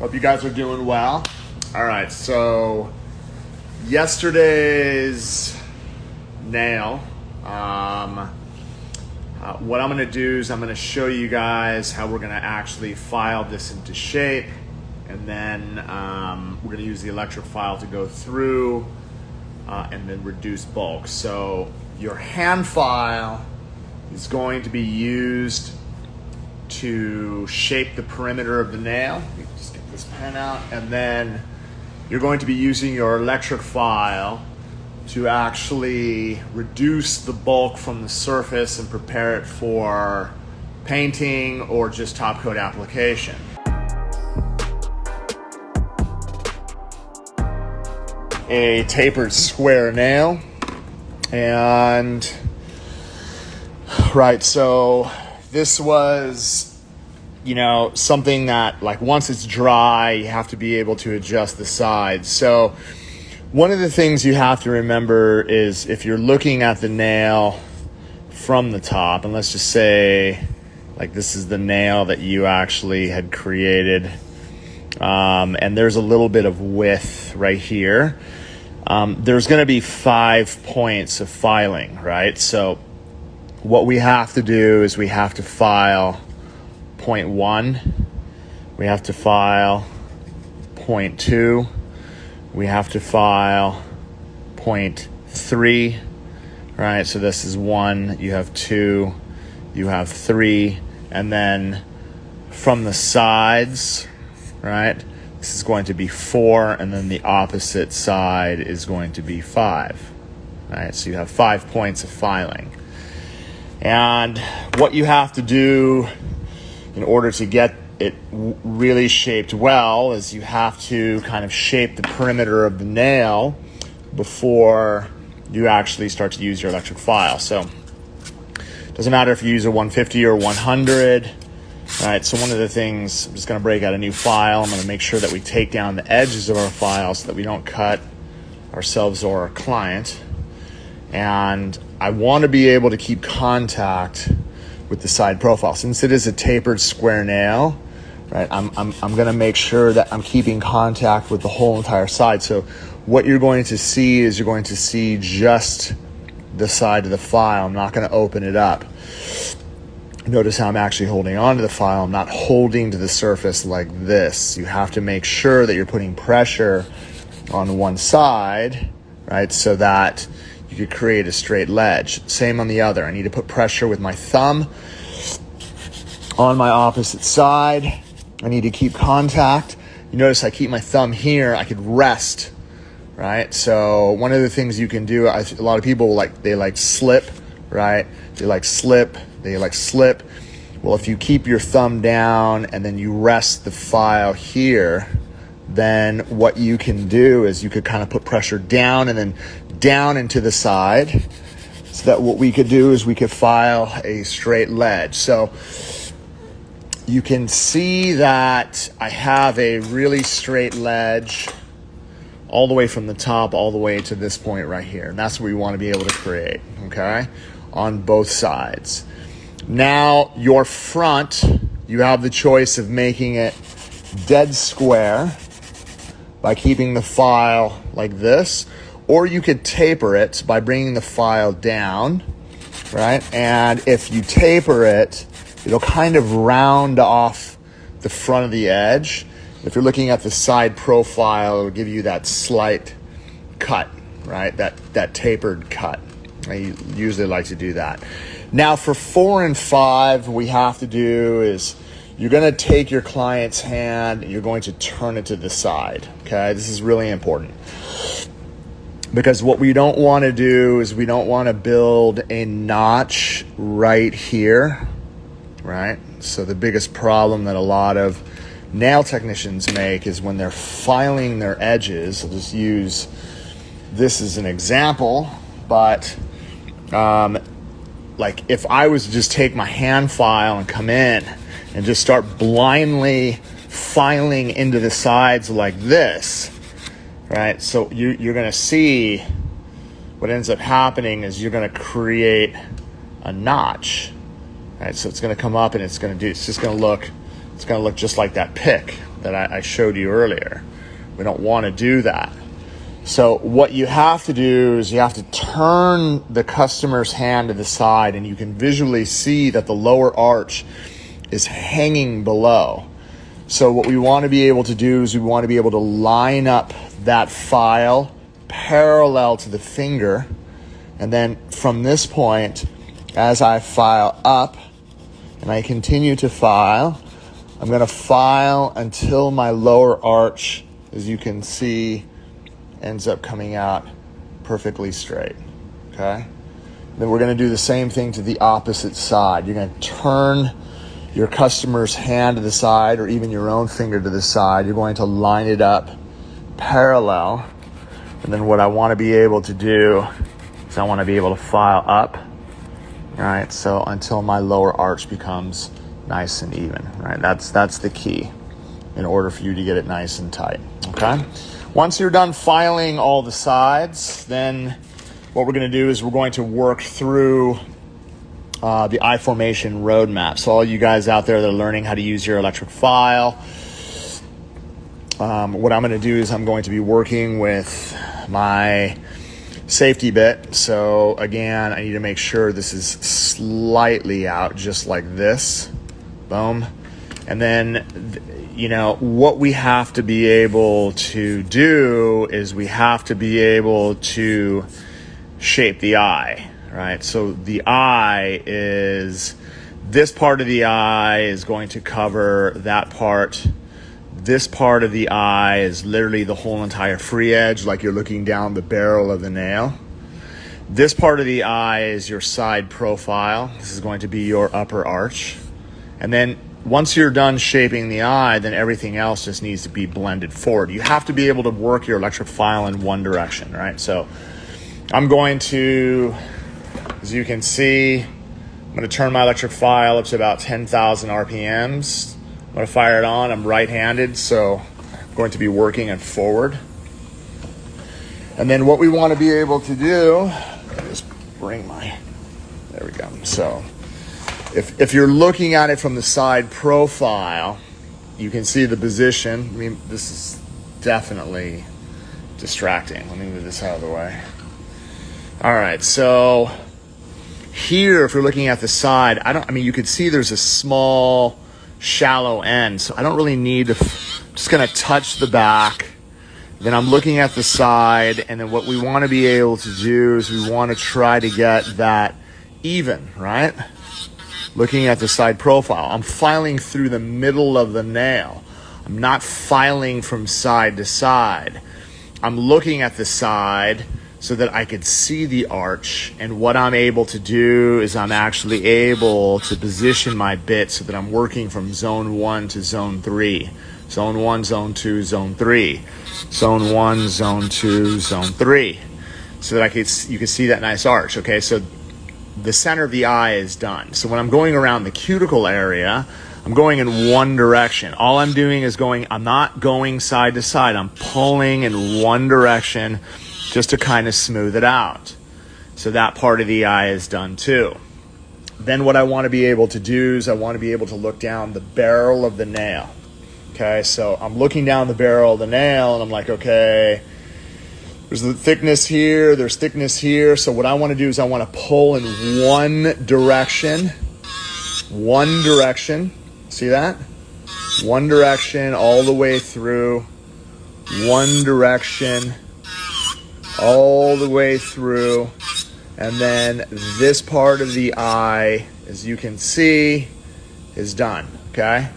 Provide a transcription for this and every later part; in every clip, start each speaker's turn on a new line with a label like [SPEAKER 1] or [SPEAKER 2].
[SPEAKER 1] Hope you guys are doing well. All right, so yesterday's nail, what I'm gonna do is I'm gonna show you guys how we're gonna actually file this into shape, and then we're gonna use the electric file to go through and then reduce bulk. So your hand file is going to be used to shape the perimeter of the nail. You just get this pen out, and then you're going to be using your electric file to actually reduce the bulk from the surface and prepare it for painting or just top coat application. A tapered square nail, and right, so this was, something that, like, once it's dry, you have to be able to adjust the sides. So one of the things you have to remember is if you're looking at the nail from the top, and let's just say, like, this is the nail that you actually had created, and there's a little bit of width right here. There's going to be 5 points of filing, right? So what we have to do is we have to file point 1, we have to file point 2, we have to file point 3, right? So this is 1, you have 2, you have 3, and then from the sides, right, this is going to be 4, and then the opposite side is going to be 5, right? So you have 5 points of filing. And what you have to do in order to get it really shaped well is you have to kind of shape the perimeter of the nail before you actually start to use your electric file. So it doesn't matter if you use a 150 or 100. All right, so one of the things, I'm just going to break out a new file. I'm going to make sure that we take down the edges of our file so that we don't cut ourselves or our client. And I want to be able to keep contact with the side profile. Since it is a tapered square nail, right, I'm going to make sure that I'm keeping contact with the whole entire side. So what you're going to see is you're going to see just the side of the file. I'm not going to open it up. Notice how I'm actually holding onto the file. I'm not holding to the surface like this. You have to make sure that you're putting pressure on one side, right, so that you could create a straight ledge. Same on the other. I need to put pressure with my thumb on my opposite side. I need to keep contact. You notice I keep my thumb here. I could rest, right? So one of the things you can do, a lot of people they slip, right? They slip. Well, if you keep your thumb down and then you rest the file here, then what you can do is you could kind of put pressure down and then down into the side, so that what we could do is we could file a straight ledge. So you can see that I have a really straight ledge all the way from the top all the way to this point right here, and that's what we want to be able to create, okay, on both sides. Now your front, you have the choice of making it dead square by keeping the file like this, or you could taper it by bringing the file down, right? And if you taper it, it'll kind of round off the front of the edge. If you're looking at the side profile, it'll give you that slight cut, right? That tapered cut. I usually like to do that. Now for 4 and 5, what we have to do is you're going to take your client's hand and you're going to turn it to the side, okay? This is really important, because what we don't want to do is we don't want to build a notch right here, right? So the biggest problem that a lot of nail technicians make is when they're filing their edges. I'll just use this as an example, but like if I was to just take my hand file and come in and just start blindly filing into the sides like this, right? So you're going to see what ends up happening is you're going to create a notch, right? So it's going to come up and it's just going to look just like that pick, that I showed you earlier. We don't want to do that. So what you have to do is you have to turn the customer's hand to the side, and you can visually see that the lower arch is hanging below. So what we want to be able to do is we want to be able to line up that file parallel to the finger. And then from this point, as I file up and I continue to file, I'm going to file until my lower arch, as you can see, ends up coming out perfectly straight, okay? Then we're gonna do the same thing to the opposite side. You're gonna turn your customer's hand to the side, or even your own finger to the side. You're going to line it up parallel. And then what I wanna be able to do is I wanna be able to file up, all right? So until my lower arch becomes nice and even, right? That's the key in order for you to get it nice and tight, okay? Once you're done filing all the sides, then what we're going to do is we're going to work through the I-formation roadmap. So all you guys out there that are learning how to use your electric file, what I'm going to do is I'm going to be working with my safety bit. So again, I need to make sure this is slightly out, just like this. Boom. And then, you know, what we have to be able to do is we have to be able to shape the eye, right? So the eye is, this part of the eye is going to cover that part. This part of the eye is literally the whole entire free edge, like you're looking down the barrel of the nail. This part of the eye is your side profile. This is going to be your upper arch. And then once you're done shaping the eye, then everything else just needs to be blended forward. You have to be able to work your electric file in one direction, right? So I'm going to, as you can see, I'm going to turn my electric file up to about 10,000 RPMs. I'm going to fire it on. I'm right-handed, so I'm going to be working it forward. And then what we want to be able to do, just bring my, there we go. So if you're looking at it from the side profile, you can see the position. I mean, this is definitely distracting. Let me move this out of the way. All right, so here, if you're looking at the side, I mean, you could see there's a small, shallow end, so I don't really need to, just gonna touch the back. Then I'm looking at the side, and then what we want to be able to do is we want to try to get that even, right? Looking at the side profile, I'm filing through the middle of the nail. I'm not filing from side to side. I'm looking at the side so that I could see the arch, and what I'm able to do is I'm actually able to position my bit so that I'm working from zone 1 to zone 3. Zone 1, zone 2, zone 3. Zone 1, zone 2, zone 3. So that you can see that nice arch, okay? So the center of the eye is done. So when I'm going around the cuticle area, I'm going in one direction. All I'm doing is I'm not going side to side. I'm pulling in one direction just to kind of smooth it out. So that part of the eye is done too. Then what I want to be able to do is I want to be able to look down the barrel of the nail. Okay, so I'm looking down the barrel of the nail and I'm like, okay, there's the thickness here, there's thickness here. So what I want to do is I want to pull in one direction. See that? One direction all the way through. One direction all the way through. And then this part of the eye, as you can see, is done, okay?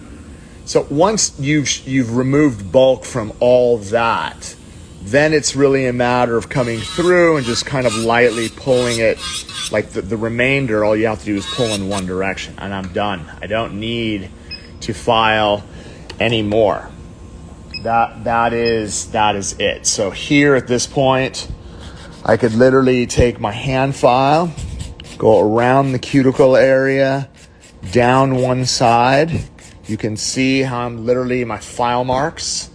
[SPEAKER 1] So once you've removed bulk from all that, then it's really a matter of coming through and just kind of lightly pulling it, like the remainder, all you have to do is pull in one direction, and I'm done. I don't need to file anymore. That is it. So here at this point, I could literally take my hand file, go around the cuticle area, down one side. You can see how I'm literally, my file marks,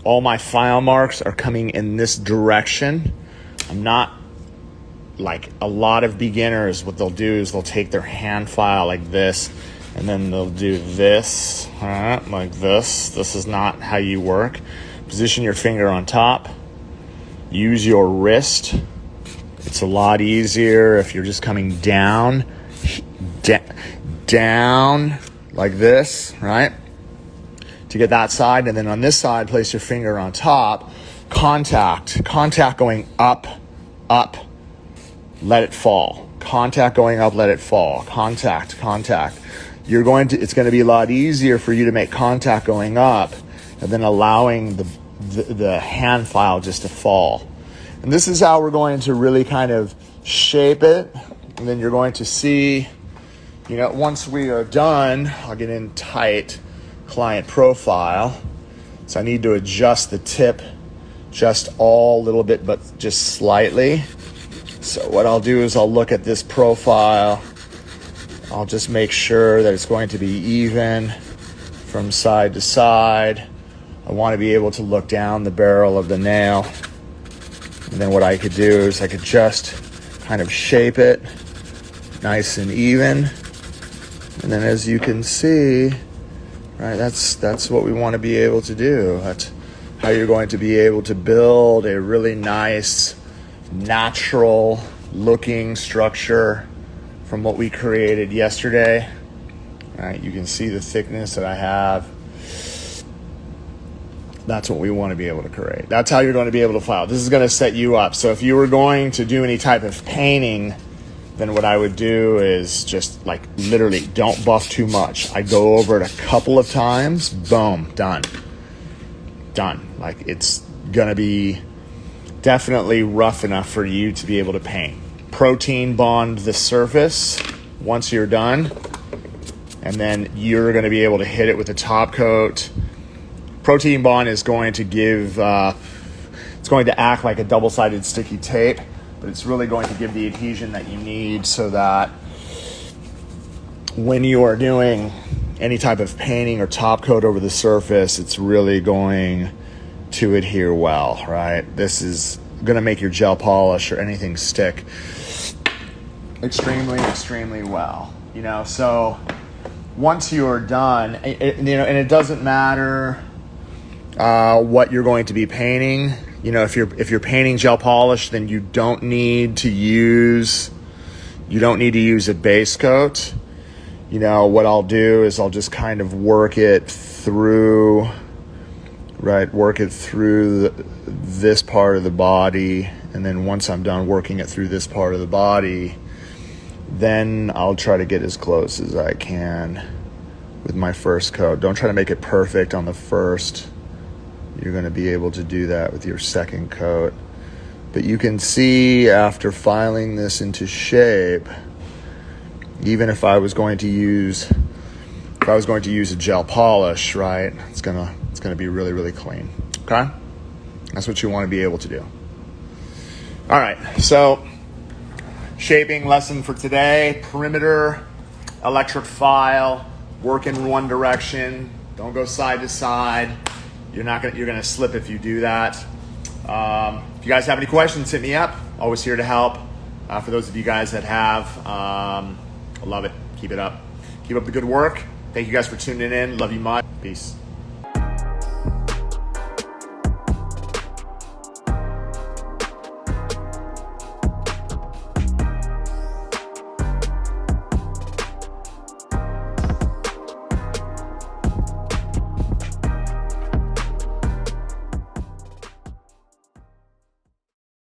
[SPEAKER 1] all my file marks are coming in this direction. I'm not like a lot of beginners. What they'll do is they'll take their hand file like this And then they'll do this, all right, like this. This is not how you work. Position your finger on top. Use your wrist. It's a lot easier if you're just coming down, down like this, right? To get that side. And then on this side, place your finger on top. Contact going up, up, let it fall. Contact going up, let it fall. Contact. It's going to be a lot easier for you to make contact going up and then allowing the hand file just to fall. And this is how we're going to really kind of shape it. And then you're going to see, once we are done, I'll get in tight client profile. So I need to adjust the tip just all a little bit, but just slightly. So what I'll do is I'll look at this profile. I'll just make sure that it's going to be even from side to side. I want to be able to look down the barrel of the nail. And then what I could do is I could just kind of shape it nice and even. And then as you can see, right, that's what we want to be able to do. That's how you're going to be able to build a really nice, natural looking structure from what we created yesterday. All right, you can see the thickness that I have. That's what we want to be able to create. That's how you're going to be able to file. This is going to set you up. So if you were going to do any type of painting, then what I would do is just like literally don't buff too much. I go over it a couple of times, boom, done. Like it's going to be definitely rough enough for you to be able to paint. Protein bond the surface once you're done, and then you're going to be able to hit it with a top coat. Protein bond is going to give, it's going to act like a double-sided sticky tape, but it's really going to give the adhesion that you need so that when you are doing any type of painting or top coat over the surface, it's really going to adhere well, right? This is going to make your gel polish or anything stick extremely well, so once you're done, and it doesn't matter what you're going to be painting. If you're painting gel polish, then you don't need to use a base coat. What I'll do is I'll just kind of work it through this part of the body, and then once I'm done working it through this part of the body, then I'll try to get as close as I can with my first coat. Don't try to make it perfect on the first. You're going to be able to do that with your second coat. But you can see after filing this into shape, even if I was going to use a gel polish, right, it's gonna be really clean. Okay? That's what you want to be able to do. All right, so shaping lesson for today: perimeter, electric file, work in one direction. Don't go side to side. You're gonna slip if you do that. If you guys have any questions, hit me up. Always here to help. For those of you guys that have, I love it. Keep it up. Keep up the good work. Thank you guys for tuning in. Love you much. Peace.